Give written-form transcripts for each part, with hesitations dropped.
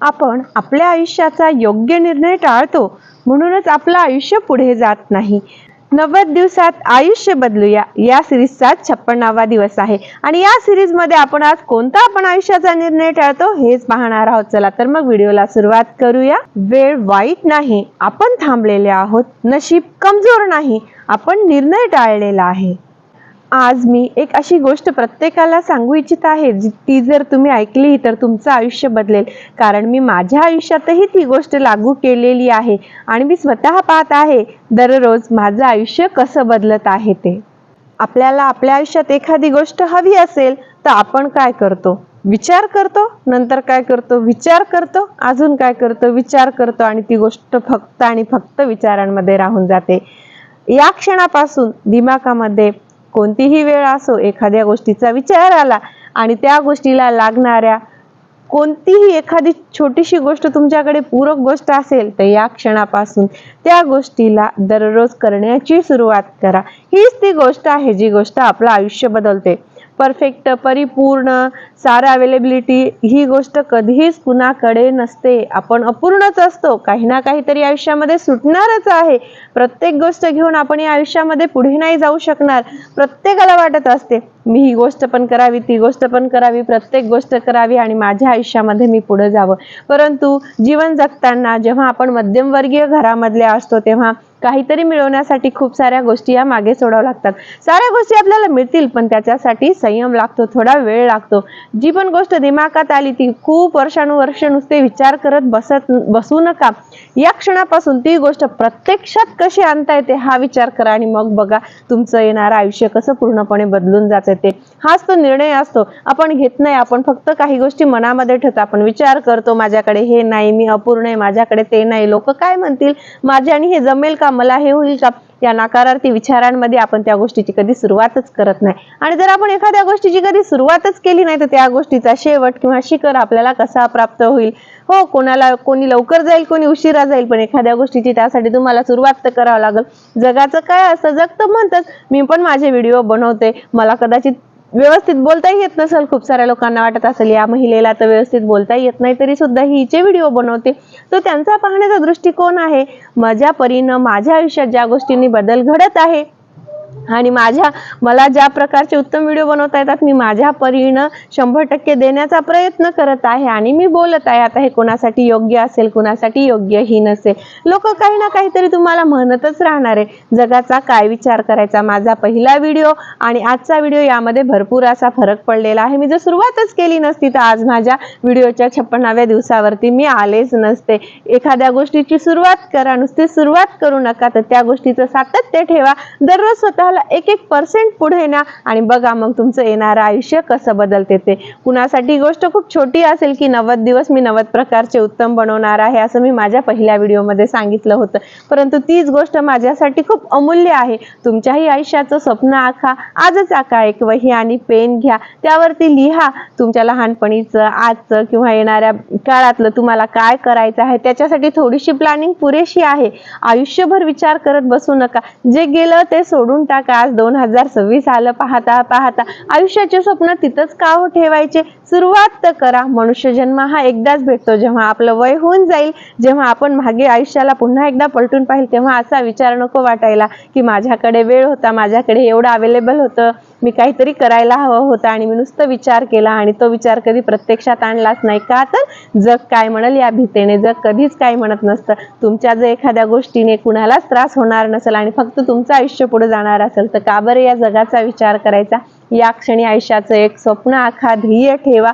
आपण आपल्या आयुष्याचा योग्य निर्णय टाळतो, म्हणूनच आपलं आयुष्य पुढे जात नाही. 90 दिवसात आयुष्य बदलूया या सिरीजचा 56वा दिवस आहे आणि या सिरीज मध्ये आपण आज कोणता आपण आयुष्याचा निर्णय टाळतो हेच पाहणार आहोत. चला तर मग व्हिडिओला सुरुवात करूया. वेळ वाईट नाही, आपण थांबलेले आहोत. नशीब कमजोर नाही, आपण निर्णय टाळलेला आहे. आज मी एक अशी गोष्ट प्रत्येकाला सांगू इच्छित आहे, ती जर तुम्ही ऐकली तर तुमचं आयुष्य बदलेल. कारण मी माझ्या आयुष्यातही ती गोष्ट लागू केलेली आहे आणि मी स्वतः पाहत आहे दररोज माझं आयुष्य कसं बदलत आहे ते. आपल्याला आपल्या आयुष्यात एखादी गोष्ट हवी असेल तर आपण काय करतो? विचार करतो, नंतर काय करतो? विचार करतो, अजून काय करतो? विचार करतो आणि ती गोष्ट फक्त आणि फक्त विचारांमध्ये राहून जाते. या क्षणापासून दिमागामध्ये कोणतीही वेळ असो, एखाद्या गोष्टीचा विचार आला आणि त्या गोष्टीला लागणाऱ्या कोणतीही एखादी छोटीशी गोष्ट तुमच्याकडे पूरक गोष्ट असेल तर या क्षणापासून त्या गोष्टीला दररोज करण्याची सुरुवात करा. हीच ती गोष्ट आहे जी गोष्ट आपलं आयुष्य बदलते. परफेक्ट, परिपूर्ण, सारा अवेलेबिलिटी ही गोष्ट कधीच कुणाकडे नसते. आपण अपूर्णच असतो. काही ना काहीतरी आयुष्यामध्ये सुटणारच आहे. प्रत्येक गोष्ट घेऊन आपण या आयुष्यामध्ये पुढे नाही जाऊ शकणार. प्रत्येकाला वाटत असते मी ही गोष्ट पण करावी, ती गोष्ट पण करावी, प्रत्येक गोष्ट करावी आणि माझ्या आयुष्यामध्ये मी पुढे जावं. परंतु जीवन जगताना जेव्हा आपण मध्यमवर्गीय घरामधले असतो तेव्हा काहीतरी मिळवण्यासाठी खूप साऱ्या गोष्टी या मागे सोडाव्या लागतात. साऱ्या गोष्टी आपल्याला मिळतील पण त्याच्यासाठी संयम लागतो, थोडा वेळ लागतो. जी पण गोष्ट दिमागात आली ती खूप वर्षानुवर्ष नुसते विचार करत बसू नका. या क्षणापासून ती गोष्ट प्रत्यक्षात कशी आणता येते हा विचार करा आणि मग बघा तुमचं येणारं आयुष्य कसं पूर्णपणे बदलून जातं ते. हाच तो निर्णय असतो. आपण घेत नाही, आपण फक्त काही गोष्टी मनामध्ये ठेवतो. आपण विचार करतो माझ्याकडे हे नाही, मी अपूर्ण आहे, माझ्याकडे ते नाही, लोक काय म्हणतील, माझ्याने हे जमेल का, मला हे होईल का, या नकारार्थी विचारांमध्ये आपण त्या गोष्टीची कधी सुरुवातच करत नाही. आणि जर आपण एखाद्या गोष्टीची कधी सुरुवातच केली नाही तर त्या गोष्टीचा शेवट किंवा शिखर आपल्याला कसा प्राप्त होईल? हो, कोणी लवकर जाईल, कोणी उशिरा जाईल, पण एखाद्या गोष्टीची त्यासाठी तुम्हाला सुरुवात तर करावं लागेल. जगाचं काय असतं, जग तर म्हणतात मी पण माझे व्हिडिओ बनवते, मला कदाचित व्यवस्थित बोलताही येत नसेल. खूप साऱ्या लोकांना वाटत असेल या महिलेला तर व्यवस्थित बोलता येत नाही, तरी सुद्धा हिचे व्हिडिओ बनवते. तो त्यांचा पाहण्याचा दृष्टिकोन आहे. माझ्या परीनं माझ्या आयुष्यात ज्या गोष्टींनी बदल घडत आहे आणि मला ज्या प्रकारचे उत्तम व्हिडिओ बनवता येतात मी माझ्या परीनं 100% देण्याचा प्रयत्न करत आहे आणि मी बोलत आहे. आता हे कोणासाठी योग्य असेल, कोणासाठी योग्यही नसेल, लोक काही ना काहीतरी तुम्हाला म्हणतच राहणार आहे. जगाचा काय विचार करायचा? माझा पहिला व्हिडिओ आणि आजचा व्हिडिओ यामध्ये भरपूर असा फरक पडलेला आहे. मी जर सुरुवातच केली नसती तर आज माझ्या व्हिडिओच्या 56व्या दिवसावरती मी आलेच नसते. एखाद्या गोष्टीची सुरुवात करा, नुसती सुरुवात करू नका, तर त्या गोष्टीचं सातत्य ठेवा. दररोज स्वतःला 1% पुढे न्या आणि बघा मग तुमचं येणारं आयुष्य कसं बदलते ते. कुणासाठी गोष्ट खूप छोटी असेल की 90 दिवस मी 90 प्रकारचे उत्तम बनवणार आहे असं मी माझ्या पहिल्या व्हिडिओमध्ये सांगितलं होतं, परंतु तीच गोष्ट माझ्यासाठी खूप अमूल्य आहे. तुमच्याही आयुष्याचं स्वप्न आखा. आजच आखा. एक वही आणि पेन घ्या, त्यावरती लिहा तुमच्या लहानपणीचं, आजचं किंवा येणाऱ्या काळातलं तुम्हाला काय करायचं आहे. त्याच्यासाठी थोडीशी प्लॅनिंग पुरेशी आहे. आयुष्यभर विचार करत बसू नका. जे गेलं ते सोडून टाका. आज 2026 आलं, पाहता पाहता आयुष्याचे स्वप्न तिथंच का हो ठेवायचे? सुरुवात तर करा. मनुष्य जन्म हा एकदाच भेटतो. जेव्हा आपलं वय होऊन जाईल, जेव्हा आपण मागे आयुष्याला पुन्हा एकदा पलटून पाहिल, तेव्हा असा विचार नको वाटायला की माझ्याकडे वेळ होता, माझ्याकडे एवढं अवेलेबल होतं, मी काहीतरी करायला हवं होतं आणि मी नुसतं विचार केला आणि तो विचार कधी प्रत्यक्षात आणलाच नाही. का तर जग काय म्हणेल या भीतीने. जग कधीच काय म्हणत नसतं. तुमच्या जर एखाद्या गोष्टीने कुणालाच त्रास होणार नसेल आणि फक्त तुमचं आयुष्य पुढे जाणार असेल तर का बरं या जगाचा विचार करायचा? या क्षणी आयुष्याचं एक स्वप्न आखा, ध्येय ठेवा.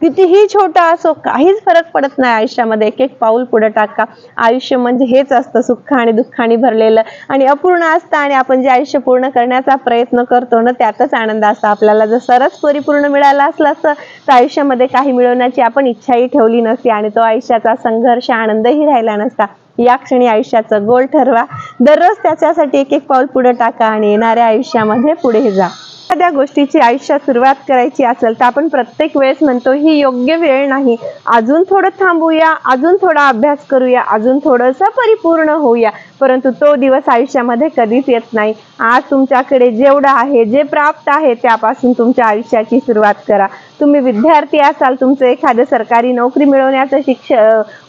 कितीही छोटा असो, काहीच फरक पडत नाही. आयुष्यामध्ये एक एक पाऊल पुढे टाका. आयुष्य म्हणजे हेच असतं, सुख आणि दुःखाने भरलेलं आणि अपूर्ण असतं आणि आपण जे आयुष्य पूर्ण करण्याचा प्रयत्न करतो ना त्यातच आनंद असतो. आपल्याला जर सरच परिपूर्ण मिळाला असला असतं तर आयुष्यामध्ये काही मिळवण्याची आपण इच्छाही ठेवली नसती आणि तो आयुष्याचा संघर्ष, आनंदही राहिला नसता. या क्षणी आयुष्याचं गोल ठरवा. दररोज त्याच्यासाठी एक एक पाऊल पुढे टाका आणि येणाऱ्या आयुष्यामध्ये पुढे जा. एखाद्या गोष्टीची आयुष्यात सुरुवात करायची असेल तर आपण प्रत्येक वेळेस म्हणतो ही योग्य वेळ नाही, अजून थोडं थांबूया, अजून थोडा अभ्यास करूया, अजून थोडंसं परिपूर्ण होऊया. परंतु तो दिवस आयुष्यामध्ये कधीच येत नाही. आज तुमच्याकडे जेवढं आहे, जे प्राप्त आहे, त्यापासून तुमच्या आयुष्याची सुरुवात करा. तुम्ही विद्यार्थी असाल, तुमचं एखादं सरकारी नोकरी मिळवण्याचा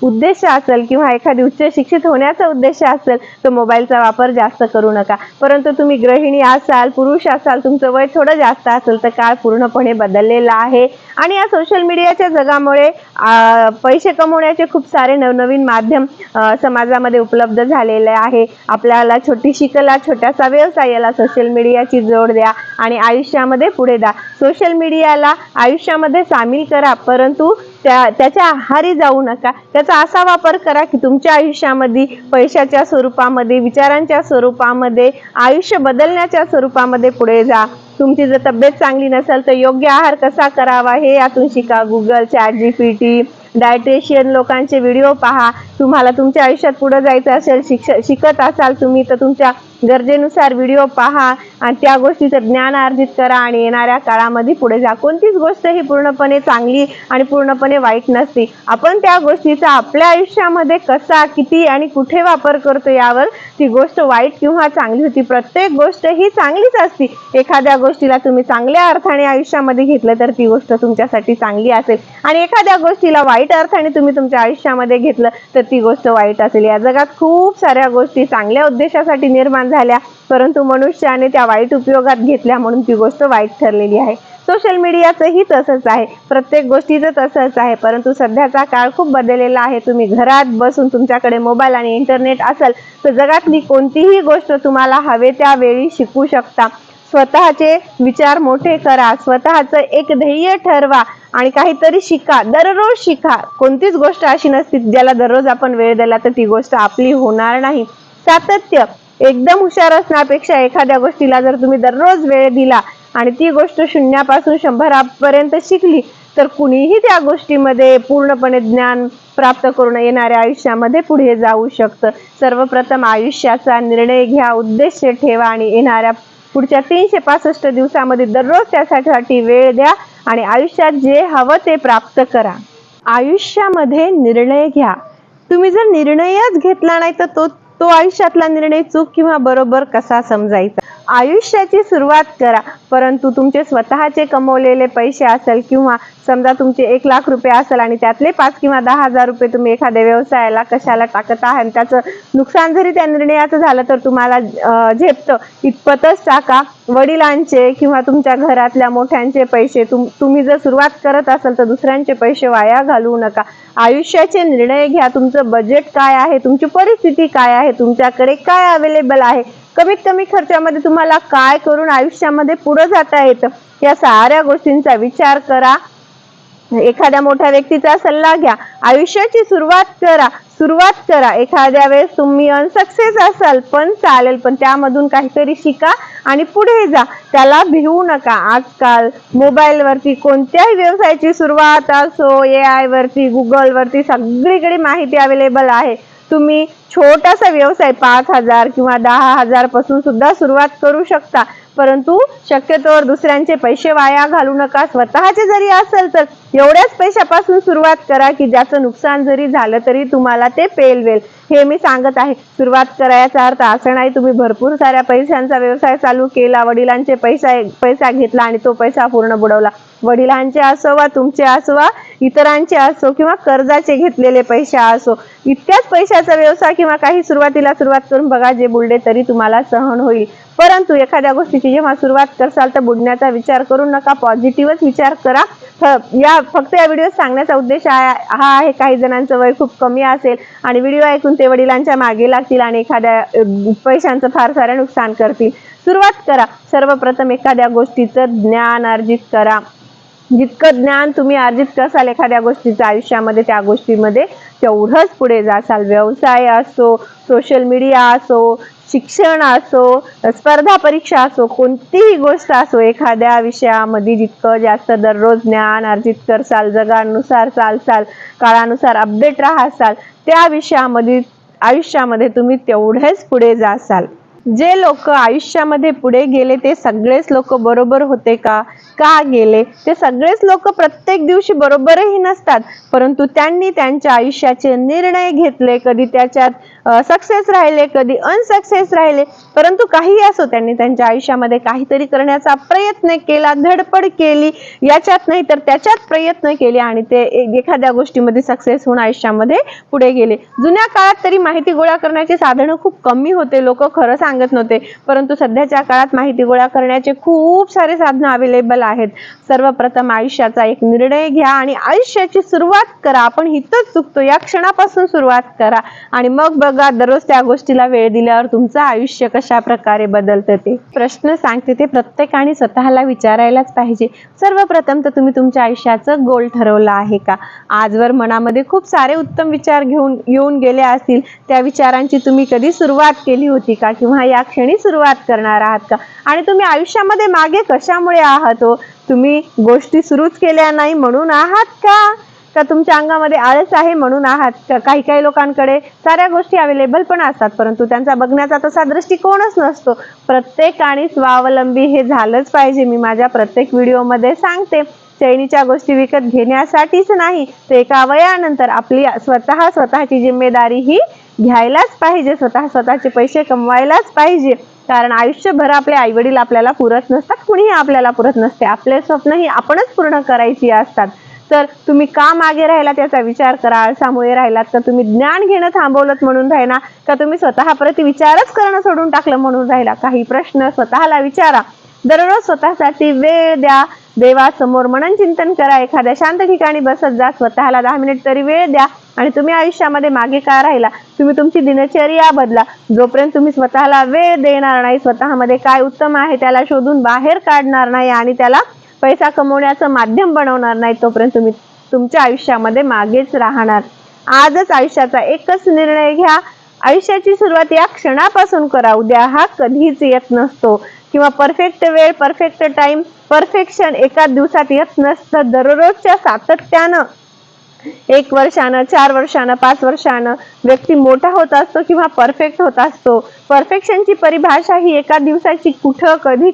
उद्देश असेल किंवा एखादी उच्च शिक्षित होण्याचा उद्देश असेल, तर मोबाईलचा वापर जास्त करू नका. परंतु तुम्ही गृहिणी असाल, पुरुष असाल, तुमचं वय थोडं जास्त असेल, तर काळ पूर्णपणे बदललेला आहे आणि या सोशल मीडियाच्या जगामुळे पैसे कमवण्याचे खूप सारे नवनवीन माध्यम समाजामध्ये उपलब्ध झालेले आहे. आपल्याला छोटीशी कला, छोटासा व्यवसाय याला सोशल मीडियाची जोड द्या आणि आयुष्यामध्ये पुढे द्या. सोशल मीडियाला आयुष्यामध्ये सामील करा, परंतु त्याच्या आहारी जाऊ नका. त्याचा असा वापर करा की तुमच्या आयुष्यामध्ये पैशाच्या स्वरूपामध्ये, विचारांच्या स्वरूपामध्ये, आयुष्य बदलण्याच्या स्वरूपामध्ये पुढे जा. तुमची जर तब्येत चांगली नसेल तर योग्य आहार कसा करावा हे यातून शिका. गुगल, ChatGPT, डायटेशियन लोकांचे व्हिडिओ पहा. तुम्हाला तुमच्या आयुष्यात पुढे जायचं असेल, शिकत असाल तुम्ही, तर तुमच्या गरजेनुसार व्हिडिओ पहा आणि त्या गोष्टीचं ज्ञान अर्जित करा आणि येणाऱ्या काळामध्ये पुढे जा. कोणतीच गोष्ट ही पूर्णपणे चांगली आणि पूर्णपणे वाईट नसते. आपण त्या गोष्टीचा आपल्या आयुष्यामध्ये कसा, किती आणि कुठे वापर करतो यावर ती गोष्ट वाईट किंवा चांगली होती. प्रत्येक गोष्ट ही चांगलीच असते. एखाद्या गोष्टीला तुम्ही चांगल्या अर्थाने आयुष्यामध्ये घेतलं तर ती गोष्ट तुमच्यासाठी चांगली असेल आणि एखाद्या गोष्टीला वाईट अर्थाने तुम्ही तुमच्या आयुष्यामध्ये घेतलं तर ती गोष्ट वाईट असेल. या जगात खूप साऱ्या गोष्टी चांगल्या उद्देशासाठी निर्माण झाल्या, परंतु मनुष्याने त्या वाईट उपयोगात घेतल्या म्हणून ती गोष्ट वाईट ठरलेली आहे. सोशल मीडियाचंही तसंच आहे, प्रत्येक गोष्टीचं तसंच आहे. परंतु सध्याचा काळ खूप बदललेला आहे. तुम्ही घरात बसून तुमच्याकडे मोबाईल आणि इंटरनेट असेल तर जगातली कोणतीही गोष्ट तुम्हाला हवे त्या वेळी शिकू शकता. स्वतःचे विचार मोठे करा, स्वतःचं एक ध्येय ठरवा आणि काहीतरी शिका. दररोज शिका. कोणतीच गोष्ट अशी नसते ज्याला दररोज आपण वेळ दिला तर ती गोष्ट आपली होणार नाही. सातत्य. एकदम हुशार असण्यापेक्षा एखाद्या गोष्टीला जर तुम्ही दररोज वेळ दिला आणि ती गोष्ट 0 पासून 100 पर्यंत शिकली तर कुणीही त्या गोष्टीमध्ये पूर्णपणे ज्ञान प्राप्त करून येणाऱ्या आयुष्यामध्ये पुढे जाऊ शकतं. सर्वप्रथम आयुष्याचा निर्णय घ्या, उद्देश ठेवा आणि येणाऱ्या पुढच्या 365 दिवसामध्ये दररोज त्यासाठी वेळ द्या आणि आयुष्यात जे हवं ते प्राप्त करा. आयुष्यामध्ये निर्णय घ्या. तुम्ही जर निर्णयच घेतला नाही तर तो आयुष्यातला निर्णय चूक किंवा बरोबर कसा समजायचा. आयुष्याची सुरुवात करा, परंतु तुमचे स्वतःचे कमवलेले पैसे असेल किंवा समजा तुमचे 1 लाख रुपये असेल आणि त्यातले 5 किंवा 10,000 रुपये तुम्ही एखाद्या व्यवसायाला कशाला टाकत आहात, त्याचं नुकसान जरी त्या निर्णयाचं झालं तर तुम्हाला झेपतं, इतपतच टाका. वडिलांचे किंवा तुमच्या घरातल्या मोठ्यांचे पैसे तुम्ही जर सुरुवात करत असाल तर दुसऱ्यांचे पैसे वाया घालवू नका. आयुष्याचे निर्णय घ्या. तुमचं बजेट काय आहे, तुमची परिस्थिती काय आहे, तुमच्याकडे काय अवेलेबल आहे, कमीत कमी खर्चामध्ये तुम्हाला काय करून आयुष्यामध्ये पुढे जाता येतं, या साऱ्या गोष्टींचा विचार करा. एखाद्या मोठ्या व्यक्तीचा सल्ला घ्या. आयुष्याची सुरुवात करा. एखाद्या वेळेस तुम्ही अनसक्सेस असाल पण चालेल, पण त्यामधून काहीतरी शिका आणि पुढे जा. त्याला भिवू नका. आजकाल मोबाईलवरती कोणत्याही व्यवसायाची सुरुवात असो, AI वरती, गुगल वरती सगळीकडे माहिती अवेलेबल आहे. तुम्ही छोटासा व्यवसाय 5,000 किंवा 10,000 पासून सुद्धा सुरुवात करू शकता, परंतु शक्यतोवर दुसऱ्यांचे पैसे वाया घालू नका. स्वतःचे जरी असेल तर एवढ्याच पैशापासून सुरुवात करा की ज्याचं नुकसान जरी झालं तरी तुम्हाला ते पेलवेल. हे मी सांगत आहे. सुरुवात करायचा अर्थ असं नाही तुम्ही भरपूर साऱ्या पैशांचा व्यवसाय चालू केला, वडिलांचे पैसा घेतला आणि तो पैसा पूर्ण बुडवला. वडिलांचे असो वा तुमचे असो वा इतरांचे असो किंवा कर्जाचे घेतलेले पैसे असो, इतक्याच पैशाचा व्यवसाय किंवा काही सुरुवातीला सुरुवात करून बघा, जे बुडले तरी तुम्हाला सहन होईल. परंतु एखाद्या गोष्टीची जेव्हा सुरुवात करसाल तर बुडण्याचा विचार करू नका, पॉझिटिव्हच विचार करा. फक्त या व्हिडिओ सांगण्याचा उद्देश हा आहे, काही जणांचं वय खूप कमी असेल आणि व्हिडिओ ऐकून ते वडिलांच्या मागे लागतील आणि एखाद्या पैशांचं फार सारं नुकसान करतील. सुरुवात करा. सर्वप्रथम एखाद्या गोष्टीचं ज्ञान अर्जित करा. जितकं ज्ञान तुम्ही अर्जित करसाल एखाद्या गोष्टीचं आयुष्यामध्ये, त्या गोष्टीमध्ये तेवढंच पुढे जासाल. व्यवसाय असो, सोशल मीडिया असो, शिक्षण असो, स्पर्धा परीक्षा असो, कोणतीही गोष्ट असो, एखाद्या विषयामध्ये जितकं जास्त दररोज ज्ञान अर्जित करसाल, जगानुसार चालसाल, काळानुसार अपडेट राहाल, त्या विषयामध्ये आयुष्यामध्ये तुम्ही तेवढेच पुढे जासाल. जे लोक आयुष्यामध्ये पुढे गेले ते सगळेच लोक बरोबर होते का? का गेले? ते सगळेच लोक प्रत्येक दिवशी बरोबरही नसतात, परंतु त्यांनी त्यांच्या आयुष्याचे निर्णय घेतले, कधी त्याच्यात सक्सेस राहिले, कधी अनसक्सेस राहिले, परंतु काही असो त्यांनी त्यांच्या आयुष्यामध्ये काहीतरी करण्याचा प्रयत्न केला, धडपड केली, याच्यात नाही तर त्याच्यात प्रयत्न केले आणि ते एखाद्या गोष्टीमध्ये सक्सेस होऊन आयुष्यामध्ये पुढे गेले. जुन्या काळात तरी माहिती गोळा करण्याचे साधनं खूप कमी होते, लोक खरं सांगत नव्हते, परंतु सध्याच्या काळात माहिती गोळा करण्याचे खूप सारे साधनं अवेलेबल आहेत. सर्वप्रथम आयुष्याचा एक निर्णय घ्या आणि आयुष्याची सुरुवात करा. आपण इथंच चुकतो, या क्षणापासून सुरुवात करा आणि मग बघा दररोज त्या गोष्टीला वेळ दिल्यावर तुमचं आयुष्य कशा प्रकारे बदलतं. ते प्रश्न सांगते ते प्रत्येकाने स्वतःला विचारायलाच पाहिजे. सर्वप्रथम तर तुम्ही तुमच्या आयुष्याचं गोल ठरवलं आहे का? आजवर मनामध्ये खूप सारे उत्तम विचार येऊन गेले असतील, त्या विचारांची तुम्ही कधी सुरुवात केली होती का? किंवा या क्षणी सुरुवात करणार आहात का? आणि तुम्ही आयुष्यामध्ये मागे कशामुळे आहात हो? तुम्ही गोष्टी सुरूच केल्या नाही म्हणून आहात का तुमच्या अंगामध्ये आळस आहे म्हणून आहात का? काही लोकांकडे साऱ्या गोष्टी अवेलेबल पण असतात, परंतु त्यांचा बघण्याचा तसा दृष्टिकोनच नसतो. प्रत्येकाने स्वावलंबी हे झालंच पाहिजे. मी माझ्या प्रत्येक व्हिडिओमध्ये सांगते, चैनीच्या गोष्टी विकत घेण्यासाठीच नाही, तर एका वयानंतर आपली स्वतःची जिम्मेदारी ही घ्यायलाच पाहिजे, स्वतःचे पैसे कमवायलाच पाहिजे. कारण आयुष्यभर आपले आईवडील आपल्याला पुरत नसतात, कुणीही आपल्याला पुरत नसते. आपले स्वप्न ही आपणच पूर्ण करायची असतात. तर तुम्ही का मागे राहिला त्याचा विचार करा. आळसामुळे राहिलात का? तुम्ही ज्ञान घेणं थांबवलं म्हणून राहिला का? तुम्ही स्वतःप्रती विचारच करणं सोडून टाकलं म्हणून राहिला? काही प्रश्न स्वतःला विचारा. दररोज स्वतःसाठी वेळ द्या. देवासमोर मनन चिंतन करा. एखाद्या शांत ठिकाणी बसत जा. स्वतःला 10 मिनिट तरी वेळ द्या. आणि तुम्ही आयुष्यामध्ये मागे का राहिला? तुम्ही तुमची दिनचर्या बदला. जोपर्यंत तुम्ही स्वतःला वेळ देणार नाही, स्वतःमध्ये काय उत्तम आहे त्याला शोधून बाहेर काढणार नाही आणि त्याला पैसा कमवण्याचं माध्यम बनवणार नाही, तोपर्यंत तुम्ही तुमच्या आयुष्यामध्ये मागेच राहणार. आजच आयुष्याचा एकच निर्णय घ्या. आयुष्याची सुरुवात या क्षणापासून करा. उद्या हा कधीच येत नसतो, किंवा परफेक्ट वेळ, परफेक्ट टाइम, परफेक्शन एका दिवसात येत नसतं. दररोजच्या सातत्यानं 1 वर्षानं, 4 वर्षानं, 5 वर्षानं व्यक्ती मोठा होत असतो किंवा परफेक्ट होत असतो. परफेक्शनची परिभाषा ही एका दिवसाची कधी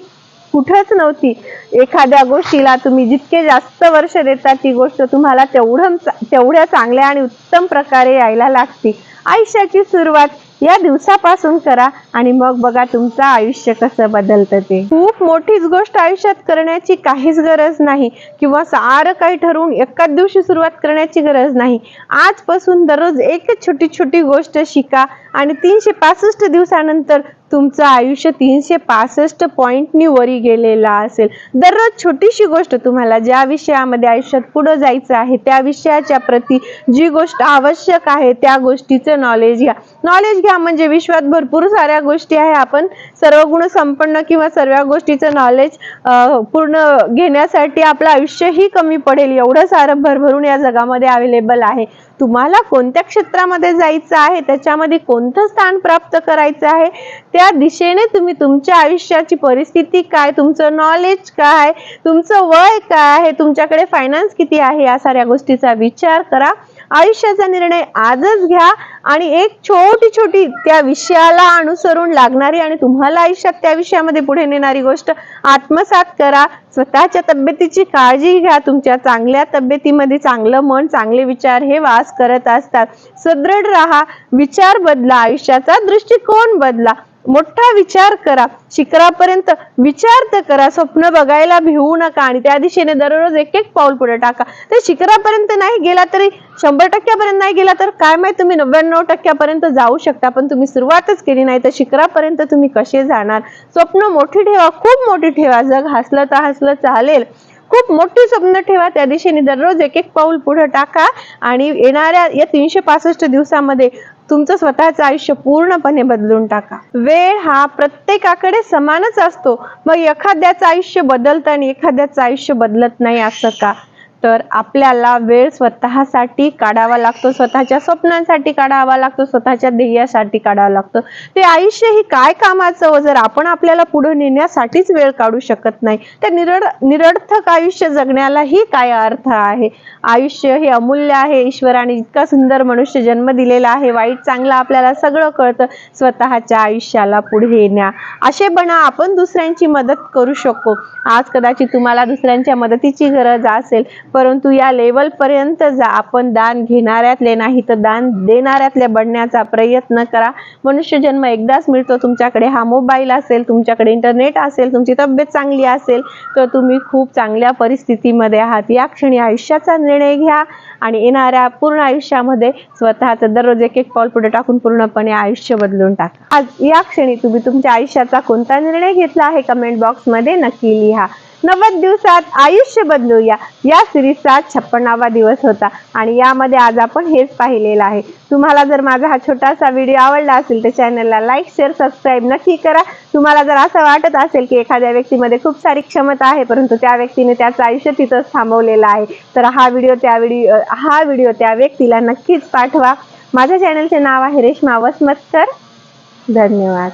कुठंच नव्हती. एखाद्या गोष्टीला तुम्ही जितके जास्त वर्ष देता ती गोष्ट तुम्हाला तेवढ्या चांगल्या आणि उत्तम प्रकारे यायला लागते. आयुष्याची सुरुवात या दिवसापासून करा आणि मग बघा तुमचं आयुष्य कसं बदलतं. ते खूप मोठीच गोष्ट आयुष्यात करण्याची काहीच गरज नाही, किंवा सारं काही ठरवून एकाच दिवशी सुरुवात करण्याची गरज नाही. आजपासून दररोज एक छोटी गोष्ट शिका आणि 365 दिवसानंतर तुमचं आयुष्य 365 पॉइंटनी वरी गेलेला असेल. दररोज छोटीशी गोष्ट, तुम्हाला ज्या विषयामध्ये आयुष्यात पुढे जायचं आहे त्या विषयाच्या प्रती जी गोष्ट आवश्यक आहे त्या गोष्टीचं नॉलेज घ्या. म्हणजे विश्वात भरपूर साऱ्या गोष्टी आहे, आपण सर्व गुण संपन्न किंवा सर्व गोष्टीचं नॉलेज पूर्ण घेण्यासाठी आपलं आयुष्यही कमी पडेल. एवढं सारं भरभरून या जगामध्ये अवेलेबल आहे. तुम्हाला कोणत्या क्षेत्रामध्ये जायचं आहे, त्याच्यामध्ये कोणतं स्थान प्राप्त करायचं आहे, त्या दिशेने तुम्ही तुमच्या आयुष्याची परिस्थिती काय, तुमचं नॉलेज काय, तुमचं वय काय आहे, तुमच्याकडे फायनान्स किती आहे, या साऱ्या गोष्टीचा विचार करा. आयुष्याचा निर्णय आजच घ्या आणि एक छोटी त्या विषयाला अनुसरून लागणारी आणि तुम्हाला आयुष्यात त्या विषयामध्ये पुढे नेणारी गोष्ट आत्मसात करा. स्वतःच्या तब्येतीची काळजी घ्या. तुमच्या चांगल्या तब्येतीमध्ये चांगलं मन, चांगले विचार हे वास करत असतात. सदृढ राहा, विचार बदला, आयुष्याचा दृष्टिकोन बदला, मोठा विचार करा, शिखरापर्यंत विचार तर करा. स्वप्न बघायला भिवू नका आणि त्या दिशेने दररोज एक पाऊल पुढे टाका. ते शिखरापर्यंत नाही गेला तरी 100% नाही गेला तर काय माहित, तुम्ही 99% जाऊ शकता, पण तुम्ही सुरुवातच केली नाही तर शिखरापर्यंत तुम्ही कसे जाणार? स्वप्न मोठी ठेवा, खूप मोठी ठेवा. जग हसलं तर हसलं चालेल, खूप मोठी स्वप्न ठेवा. त्या दिशेने दररोज एक पाऊल पुढे टाका आणि येणाऱ्या या 365 दिवसामध्ये तुमचं स्वतःचं आयुष्य पूर्णपणे बदलून टाका. वेळ हा प्रत्येकाकडे समानच असतो, मग एखाद्याचं आयुष्य बदलतं आणि एखाद्याचं आयुष्य बदलत नाही असं का? तर आपल्याला वेळ स्वतःसाठी काढावा लागतो, स्वतःच्या स्वप्नांसाठी काढावा लागतो, स्वतःच्या ध्येयासाठी काढावा लागतो. ते आयुष्य ही काय कामाचं जर आपण आपल्याला पुढे नेण्यासाठीच वेळ काढू शकत नाही, तर निरर्थक आयुष्य जगण्यालाही काय अर्थ आहे. आयुष्य हे अमूल्य आहे. ईश्वराने इतका सुंदर मनुष्य जन्म दिलेला आहे. वाईट चांगलं आपल्याला सगळं कळतं. स्वतःच्या आयुष्याला पुढे न्या. असे बना, आपण दुसऱ्यांची मदत करू शकतो. आज कदाचित तुम्हाला दुसऱ्यांच्या मदतीची गरज असेल, परंतु या लेवल पर्यंत जा. आपण दान घेणाऱ्यातले नाही तर दान देणाऱ्यातले बनण्याचा प्रयत्न करा. मनुष्य जन्म एकदाच मिळतो. तुमच्याकडे हा मोबाईल असेल, तुमच्याकडे इंटरनेट असेल, तुमची तब्येत चांगली असेल, तर तुम्ही खूप चांगल्या परिस्थितीमध्ये आहात. या क्षणी आयुष्याचा निर्णय घ्या आणि येणाऱ्या पूर्ण आयुष्यामध्ये स्वतःचं दररोज एक पाऊल पुढे टाकून पूर्णपणे आयुष्य बदलून टाका. आज या क्षणी तुम्ही तुमच्या आयुष्याचा कोणता निर्णय घेतला आहे कमेंट बॉक्समध्ये नक्की लिहा. 90 दिवसात आयुष्य बदलूया या सिरीजचा 56वा दिवस होता आणि यामध्ये आज आपण हेच पाहिलेलं आहे. तुम्हाला जर माझा हा छोटासा व्हिडिओ आवडला असेल तर चॅनलला लाईक, शेअर, सबस्क्राईब नक्की करा. तुम्हाला जर असं वाटत असेल की एखाद्या व्यक्तीमध्ये खूप सारी क्षमता आहे, परंतु त्या व्यक्तीने त्याचं आयुष्य तिथंच थांबवलेलं आहे, तर हा व्हिडिओ त्या व्यक्तीला नक्कीच पाठवा. माझ्या चॅनलचे नाव आहे रेश्मा वसमतकर. धन्यवाद.